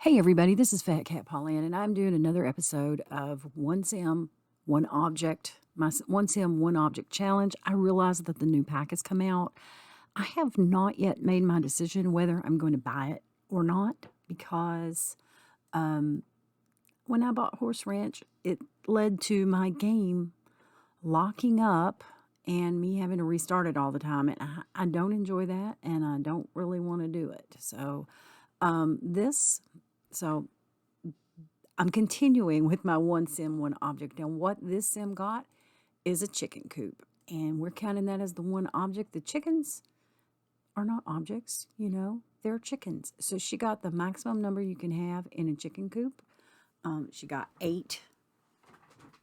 Hey everybody, this is Fat Cat Pollyann, and I'm doing another episode of One Sim, One Object, One Sim, One Object Challenge. I realize that the new pack has come out. I have not yet made my decision whether I'm going to buy it or not because when I bought Horse Ranch, it led to my game locking up and me having to restart it all the time. And I don't enjoy that, and I don't really want to do it. Um, this, so I'm continuing with my one sim, one object. Now, what this sim got is a chicken coop, and we're counting that as the one object. The chickens are not objects, they're chickens. So she got the maximum number you can have in a chicken coop. She got eight.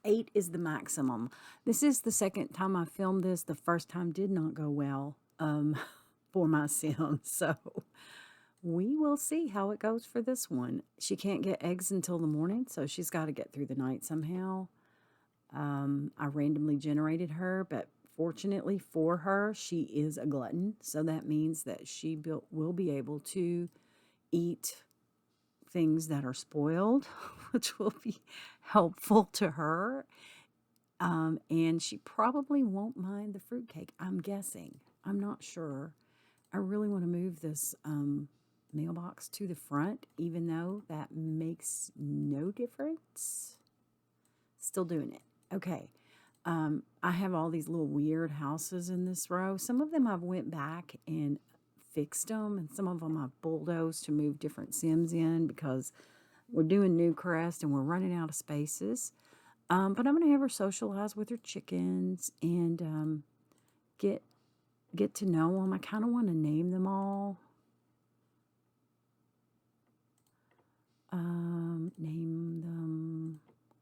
Eight is the maximum. This is the second time I filmed this. The first time did not go well for my sim. So we will see how it goes for this one. She can't get eggs until the morning, so she's got to get through the night somehow. I randomly generated her, but fortunately for her, she is a glutton. So that means that will be able to eat things that are spoiled, which will be helpful to her. And she probably won't mind the fruitcake, I'm guessing. I'm not sure. I really want to move this mailbox to the front, even though that makes no difference. Still doing it. Okay. I have all these little weird houses in this row. Some of them I've went back and fixed them, and some of them I've bulldozed to move different Sims in because we're doing Newcrest and we're running out of spaces. But I'm going to have her socialize with her chickens and get to know them. I kind of want to name them all. Name them.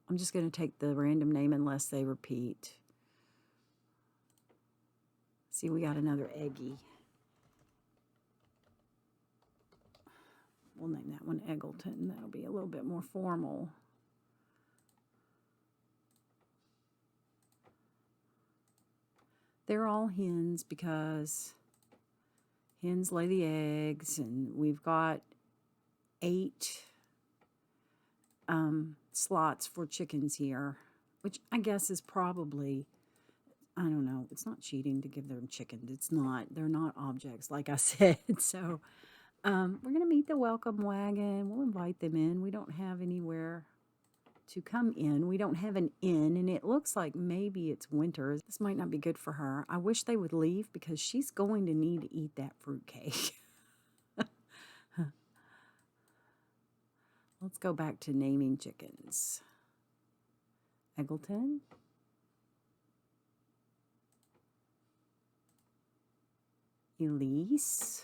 I'm just going to take the random name unless they repeat. See, we got another Eggy. We'll name that one Eggleton. That'll be a little bit more formal. They're all hens because hens lay the eggs, and we've got 8 slots for chickens here, which I guess is probably, I don't know, it's not cheating to give them chickens. It's not. They're not objects, like I said. So we're going to meet the welcome wagon. We'll invite them in. We don't have anywhere to come in. We don't have an inn, and it looks like maybe it's winter. This might not be good for her. I wish they would leave because she's going to need to eat that fruitcake. Let's go back to naming chickens. Eggleton. Elise.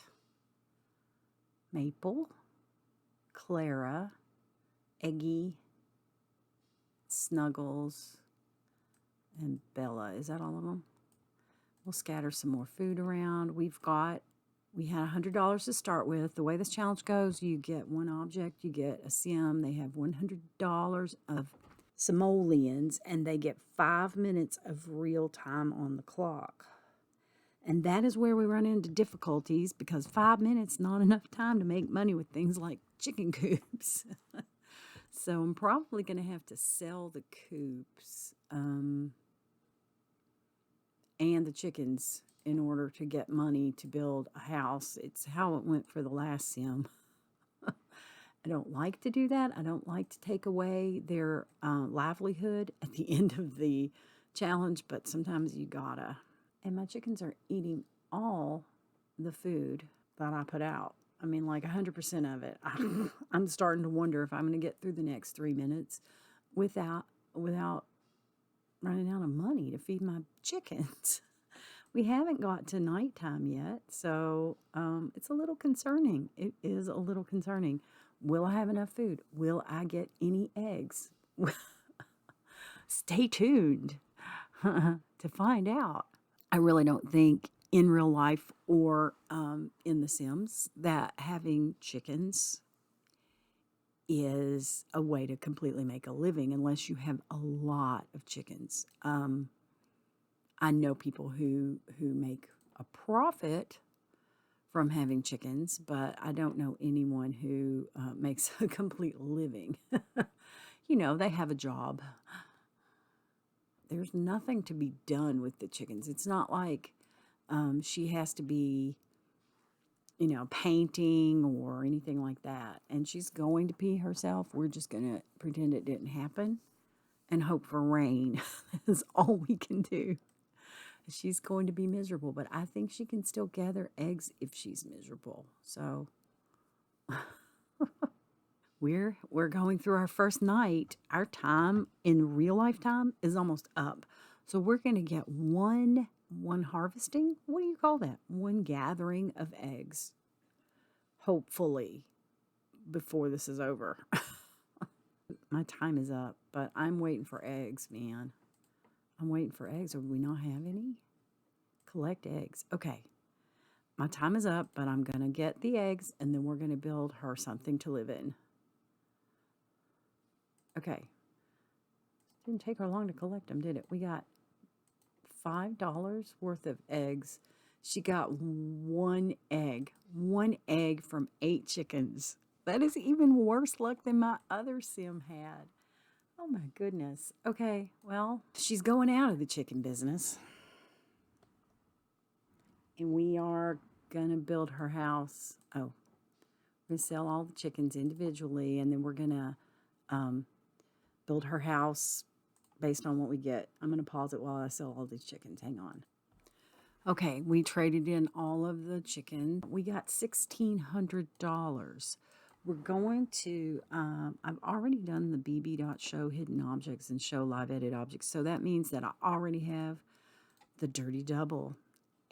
Maple. Clara. Eggy. Snuggles. And Bella. Is that all of them? We'll scatter some more food around. We had $100 to start with. The way this challenge goes, you get one object, you get a sim. They have $100 of simoleons, and they get 5 minutes of real time on the clock. And that is where we run into difficulties because 5 minutes not enough time to make money with things like chicken coops. So I'm probably going to have to sell the coops and the chickens in order to get money to build a house. It's how it went for the last sim. I don't like to do that. I don't like to take away their livelihood at the end of the challenge, but sometimes you gotta. And my chickens are eating all the food that I put out. I mean, like 100% of it. I'm starting to wonder if I'm going to get through the next 3 minutes without running out of money to feed my chickens. We haven't got to nighttime yet, so it's a little concerning. It is a little concerning. Will I have enough food? Will I get any eggs? Stay tuned to find out. I really don't think in real life or in The Sims that having chickens is a way to completely make a living unless you have a lot of chickens. I know people who make a profit from having chickens, but I don't know anyone who makes a complete living. You know, they have a job. There's nothing to be done with the chickens. It's not like she has to be, you know, painting or anything like that. And she's going to pee herself. We're just going to pretend it didn't happen and hope for rain. That's all we can do. She's going to be miserable, but I think she can still gather eggs if she's miserable. So we're going through our first night. Our time in real life time is almost up. So we're going to get one harvesting. What do you call that? One gathering of eggs. Hopefully before this is over. My time is up, but I'm waiting for eggs, man. I'm waiting for eggs. Or do we not have any? Collect eggs. Okay. My time is up, but I'm going to get the eggs, and then we're going to build her something to live in. Okay. Didn't take her long to collect them, did it? We got $5 worth of eggs. She got one egg from 8 chickens. That is even worse luck than my other sim had. Oh my goodness. Okay, well, she's going out of the chicken business. And we are going to build her house. Oh, we're going to sell all the chickens individually, and then we're going to build her house based on what we get. I'm going to pause it while I sell all these chickens. Hang on. Okay, we traded in all of the chicken. We got $1,600. We're going to, I've already done the bb.show hidden objects and show live edit objects. So that means that I already have the dirty double.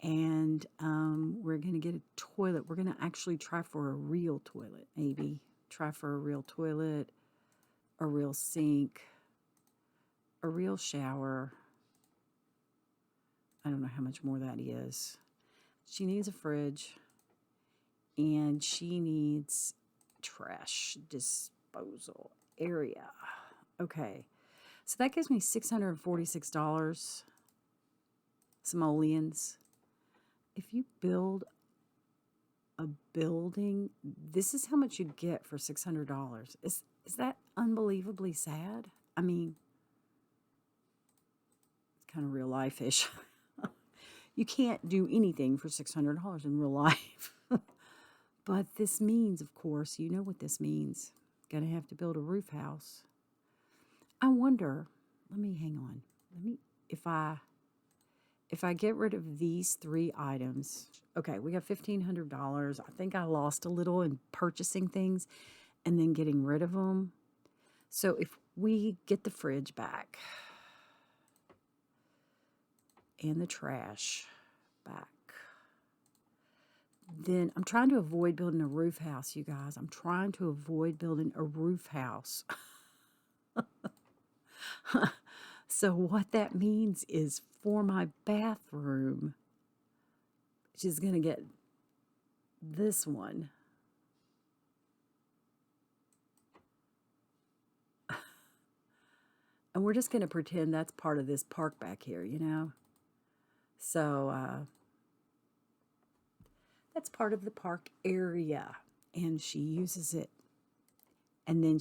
And we're going to get a toilet. We're going to actually try for a real toilet, maybe. Try for a real toilet, a real sink, a real shower. I don't know how much more that is. She needs a fridge, and she needs trash disposal area. Okay, so that gives me $646 simoleons. If you build a building, this is how much you get for $600. Is that unbelievably sad? I mean, it's kind of real life-ish. You can't do anything for $600 in real life. But this means, of course, you know what this means. Gonna have to build a roof house. I wonder, hang on. If I get rid of these 3 items, okay, we got $1,500. I think I lost a little in purchasing things and then getting rid of them. So if we get the fridge back and the trash back, then I'm trying to avoid building a roof house, you guys. I'm trying to avoid building a roof house. So what that means is for my bathroom, she's going to get this one. And we're just going to pretend that's part of this park back here, you know? So that's part of the park area, and she uses it. And then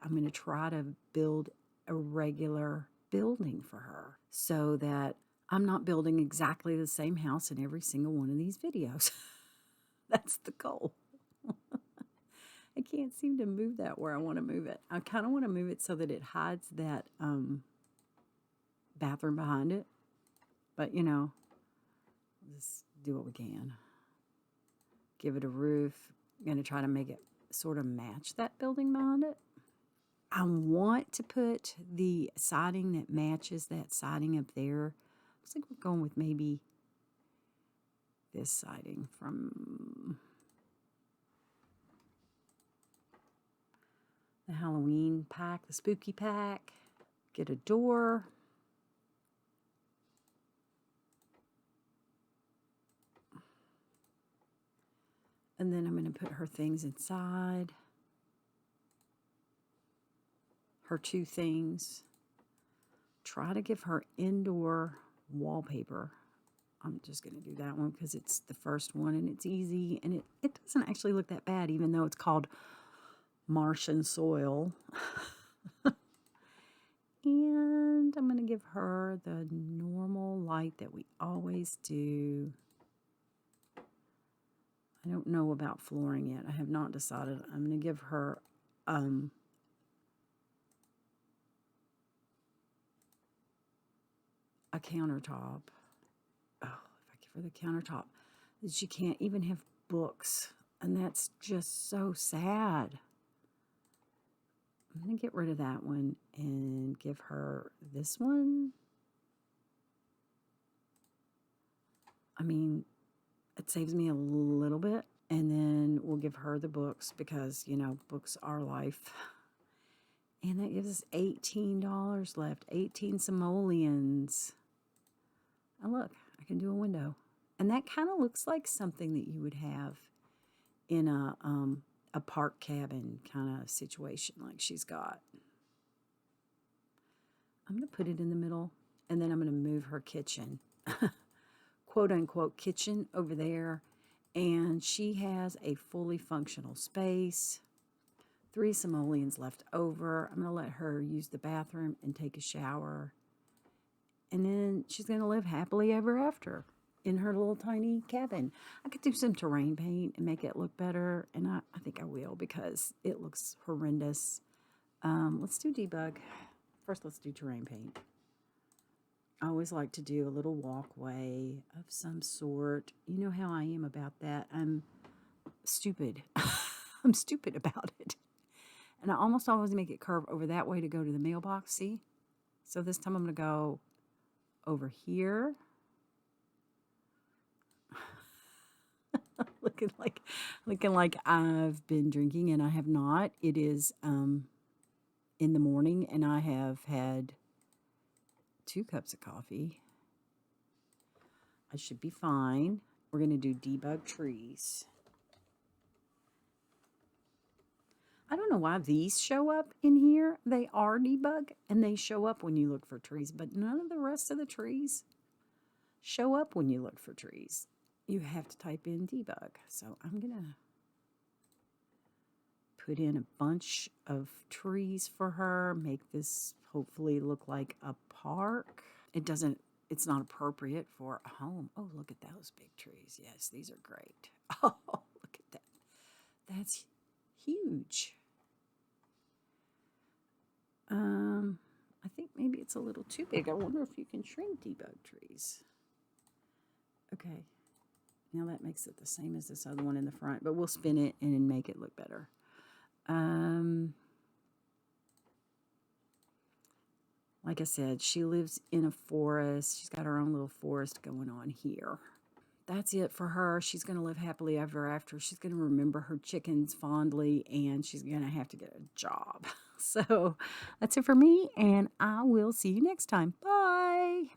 I'm going to try to build a regular building for her so that I'm not building exactly the same house in every single one of these videos. That's the goal. I can't seem to move that where I want to move it. I kind of want to move it so that it hides that bathroom behind it. But, you know, just do what we can. Give it a roof. I'm going to try to make it sort of match that building behind it. I want to put the siding that matches that siding up there. Looks like we're going with maybe this siding from the Halloween pack, the spooky pack. Get a door. And then I'm going to put her things inside. Her 2 things. Try to give her indoor wallpaper. I'm just going to do that one because it's the first one and it's easy. And it doesn't actually look that bad, even though it's called Martian Soil. And I'm going to give her the normal light that we always do. I don't know about flooring yet. I have not decided. I'm going to give her a countertop. Oh, if I give her the countertop, she can't even have books. And that's just so sad. I'm going to get rid of that one and give her this one. I mean, it saves me a little bit. And then we'll give her the books because, you know, books are life. And that gives us $18 left. 18 simoleons. And look, I can do a window. And that kind of looks like something that you would have in a park cabin kind of situation like she's got. I'm going to put it in the middle, and then I'm going to move her kitchen, quote unquote kitchen over there. And she has a fully functional space. 3 simoleons left over. I'm going to let her use the bathroom and take a shower. And then she's going to live happily ever after in her little tiny cabin. I could do some terrain paint and make it look better, and I think I will because it looks horrendous. Let's do debug. First, let's do terrain paint. I always like to do a little walkway of some sort. You know how I am about that. I'm stupid. I'm stupid about it. And I almost always make it curve over that way to go to the mailbox, see? So this time I'm going to go over here. looking like I've been drinking, and I have not. It is in the morning, and I have had 2 cups of coffee. I should be fine. We're going to do debug trees. I don't know why these show up in here. They are debug, and they show up when you look for trees, but none of the rest of the trees show up when you look for trees. You have to type in debug. So I'm going to put in a bunch of trees for her, make this hopefully look like a park. It's not appropriate for a home. Oh, look at those big trees. Yes, these are great. Oh, look at that. That's huge. I think maybe it's a little too big. I wonder if you can shrink debug trees. Okay. Now that makes it the same as this other one in the front, but we'll spin it and make it look better. Like I said, she lives in a forest. She's got her own little forest going on here. That's it for her. She's going to live happily ever after. She's going to remember her chickens fondly, and she's going to have to get a job. So that's it for me, and I will see you next time. Bye.